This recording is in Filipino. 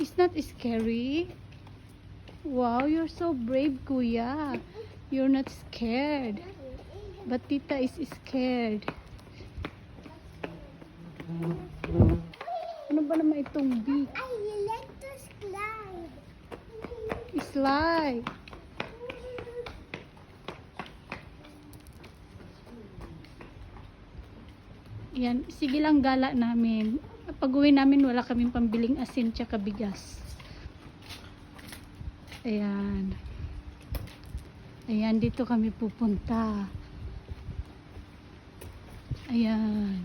It's not scary. Wow, you're so brave, Kuya. You're not scared. But Tita is scared. Ano ba naman itong bee? I like to slide. Slide. Yan, sige lang gala namin. Pag uwi namin, wala kaming pambiling asin tsaka bigas. Ayan. Ayan, dito kami pupunta. Ayan.